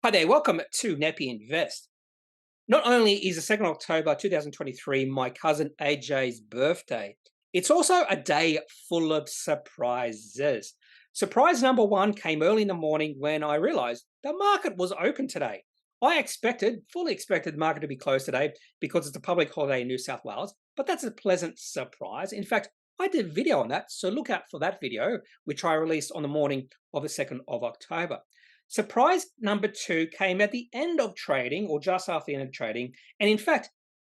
Hi there, welcome to Nappy Invest. Not only is the 2nd of October 2023 my cousin AJ's birthday, it's also a day full of surprises. Surprise number one came early in the morning when I realized the market was open today. Fully expected the market to be closed today because it's a public holiday in New South Wales, but that's a pleasant surprise. In fact, I did a video on that, so look out for that video, which I released on the morning of the 2nd of October. Surprise number two came at the end of trading or just after the end of trading. And in fact,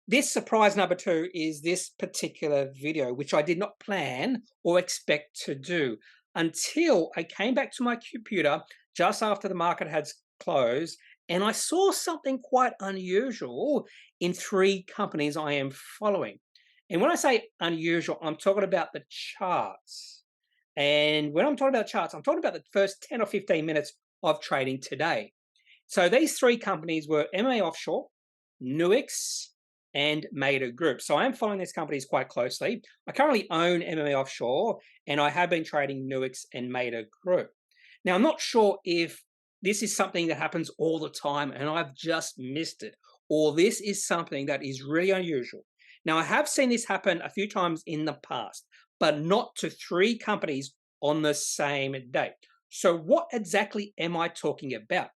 this surprise number two is this particular video, which I did not plan or expect to do until I came back to my computer just after the market had closed. And I saw something quite unusual in three companies I am following. And when I say unusual, I'm talking about the charts. And when I'm talking about charts, I'm talking about the first 10 or 15 minutes of trading today. So these three companies were MMA Offshore, Nuix, and Mader Group. So I am following these companies quite closely. I currently own MMA Offshore, and I have been trading Nuix and Mader Group. Now, I'm not sure if this is something that happens all the time and I've just missed it, or this is something that is really unusual. Now, I have seen this happen a few times in the past, but not to three companies on the same day. So, what exactly am I talking about?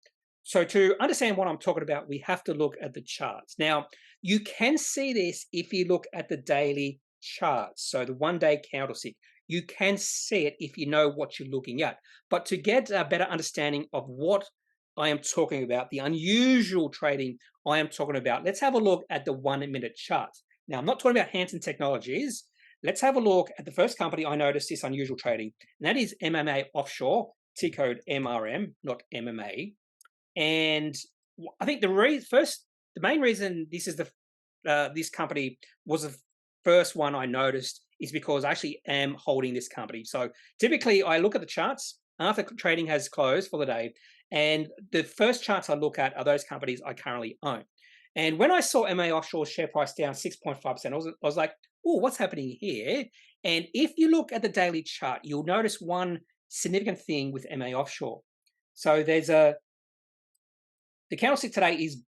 So, to understand what I'm talking about, we have to look at the charts. Now, you can see this if you look at the daily charts. So, the 1 day candlestick, you can see it if you know what you're looking at. But to get a better understanding of what I am talking about, the unusual trading I am talking about, let's have a look at the 1 minute charts. Now, I'm not talking about Hansen Technologies. Let's have a look at the first company I noticed this unusual trading, and that is MMA Offshore, T code MRM, not MMA. And I think the main reason this company was the first one I noticed is because I actually am holding this company. So typically, I look at the charts after trading has closed for the day, and the first charts I look at are those companies I currently own. And when I saw MA Offshore share price down 6.5%, I was like, oh, what's happening here? And if you look at the daily chart, you'll notice one significant thing with MA Offshore. So the candlestick today is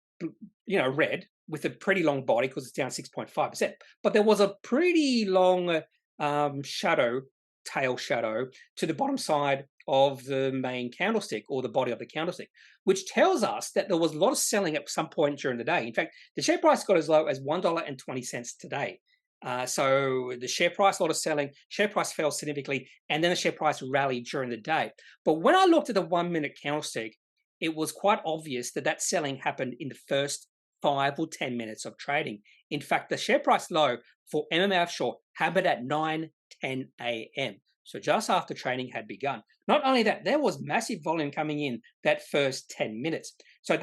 red with a pretty long body because it's down 6.5%. But there was a pretty long tail shadow to the bottom side of the main candlestick or the body of the candlestick, which tells us that there was a lot of selling at some point during the day. In fact, the share price got as low as $1.20 today. So the share price, a lot of selling, share price fell significantly, and then the share price rallied during the day. But when I looked at the 1 minute candlestick, it was quite obvious that that selling happened in the first 5 or 10 minutes of trading. In fact, the share price low for MMA Offshore happened at 9:10 a.m. So just after trading had begun. Not only that, there was massive volume coming in that first 10 minutes. So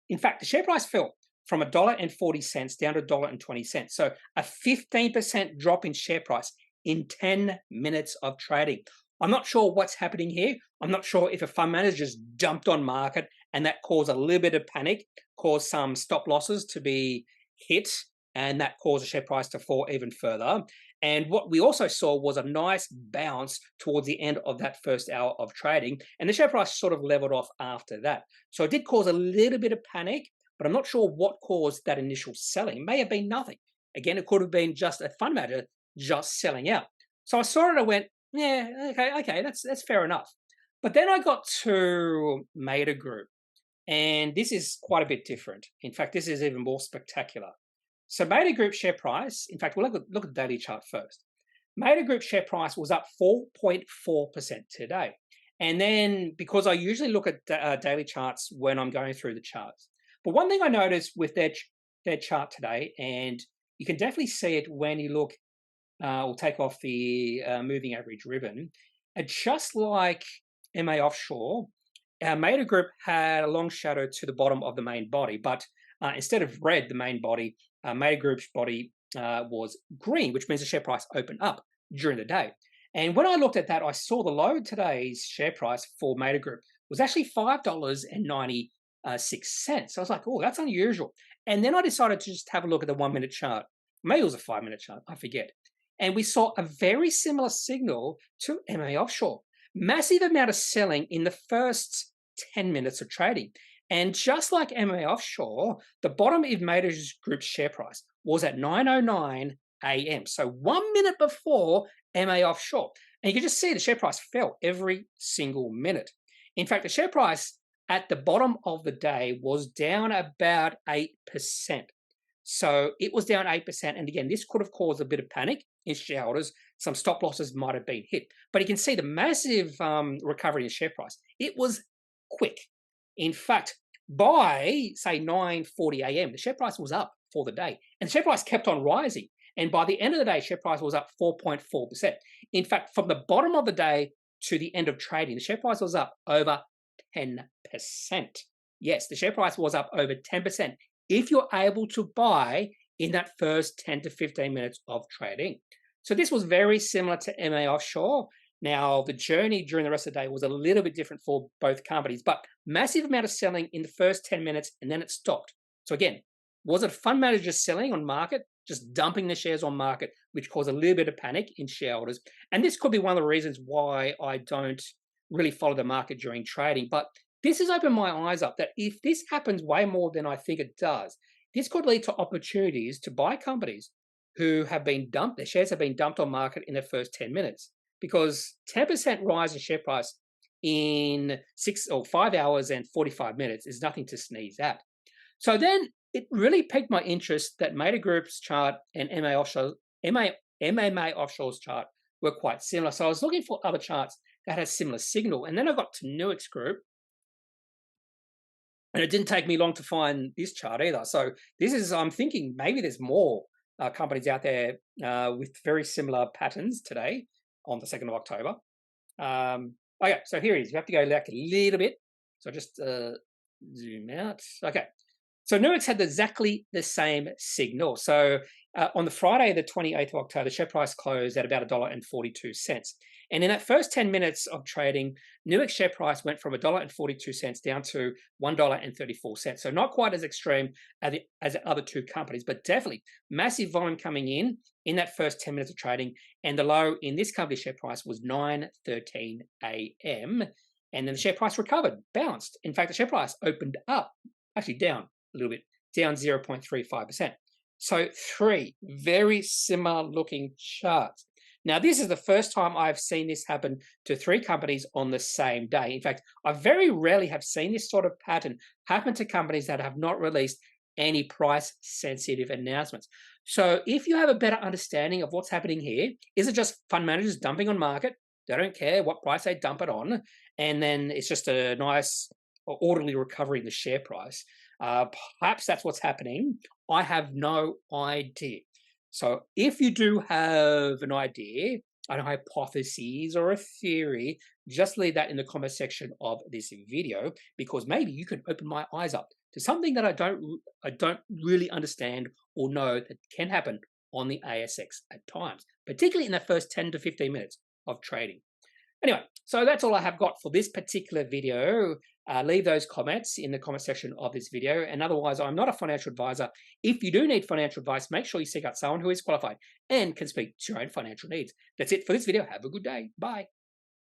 in fact, the share price fell from $1.40 down to $1.20. So a 15% drop in share price in 10 minutes of trading. I'm not sure what's happening here. I'm not sure if a fund manager just dumped on market and that caused a little bit of panic, caused some stop losses to be hit, and that caused the share price to fall even further. And what we also saw was a nice bounce towards the end of that first hour of trading, and the share price sort of leveled off after that. So it did cause a little bit of panic, but I'm not sure what caused that initial selling. It may have been nothing. Again, it could have been just a fund manager just selling out. So I saw it, I went, yeah, okay, that's fair enough. But then I got to Mader Group, and this is quite a bit different. In fact, this is even more spectacular. So Mader Group share price, in fact, we'll look at the daily chart first. Mader Group share price was up 4.4% today. And then, because I usually look at daily charts when I'm going through the charts, but one thing I noticed with their chart today, and you can definitely see it when you look or take off the moving average ribbon, just like MA Offshore, Mader Group had a long shadow to the bottom of the main body, but instead of red, the main body, Mader Group's body was green, which means the share price opened up during the day. And when I looked at that, I saw the low of today's share price for Mader Group was actually $5.96. So I was like, oh, that's unusual. And then I decided to just have a look at the 1 minute chart. Maybe it was a 5 minute chart, I forget. And we saw a very similar signal to MA Offshore. Massive amount of selling in the first 10 minutes of trading. And just like MA Offshore, the bottom of Mader Group's share price was at 9:09 a.m. So 1 minute before MA Offshore. And you can just see the share price fell every single minute. In fact, the share price at the bottom of the day was down about 8%. So it was down 8%. And again, this could have caused a bit of panic in shareholders. Some stop losses might have been hit. But you can see the massive recovery in share price. It was quick. In fact, by, say, 9:40 a.m., the share price was up for the day. And the share price kept on rising. And by the end of the day, share price was up 4.4%. In fact, from the bottom of the day to the end of trading, the share price was up over 10%. Yes, the share price was up over 10% if you're able to buy in that first 10 to 15 minutes of trading. So this was very similar to MA Offshore. Now, the journey during the rest of the day was a little bit different for both companies, but massive amount of selling in the first 10 minutes and then it stopped. So again, was it fund managers selling on market, just dumping the shares on market, which caused a little bit of panic in shareholders? And this could be one of the reasons why I don't really follow the market during trading. But this has opened my eyes up that if this happens way more than I think it does, this could lead to opportunities to buy companies who have been dumped, their shares have been dumped on market in the first 10 minutes. Because 10% rise in share price in 5 hours and 45 minutes is nothing to sneeze at. So then it really piqued my interest that Mader Group's chart and MMA Offshore's chart were quite similar. So I was looking for other charts that had similar signal. And then I got to Nuix Group. And it didn't take me long to find this chart either. So this is, I'm thinking maybe there's more companies out there with very similar patterns today on the 2nd of October. Okay, so here it is. You have to go back a little bit. So just zoom out. Okay. So Nuix had exactly the same signal. So on the Friday, the 28th of October, the share price closed at about $1.42. And in that first 10 minutes of trading, Nuix share price went from $1.42 down to $1.34. So not quite as extreme as the other two companies, but definitely massive volume coming in that first 10 minutes of trading. And the low in this company's share price was 9:13 a.m. And then the share price recovered, bounced. In fact, the share price opened up, actually down a little bit, down 0.35%. So 3 very similar looking charts. Now, this is the first time I've seen this happen to 3 companies on the same day. In fact, I very rarely have seen this sort of pattern happen to companies that have not released any price-sensitive announcements. So if you have a better understanding of what's happening here, is it just fund managers dumping on market? They don't care what price they dump it on, and then it's just a nice orderly recovery in the share price. Perhaps that's what's happening. I have no idea. So if you do have an idea, a hypothesis or a theory, just leave that in the comment section of this video, because maybe you can open my eyes up to something that I don't really understand or know that can happen on the ASX at times, particularly in the first 10 to 15 minutes of trading. Anyway, so that's all I have got for this particular video. Leave those comments in the comment section of this video. And otherwise, I'm not a financial advisor. If you do need financial advice, make sure you seek out someone who is qualified and can speak to your own financial needs. That's it for this video. Have a good day. Bye.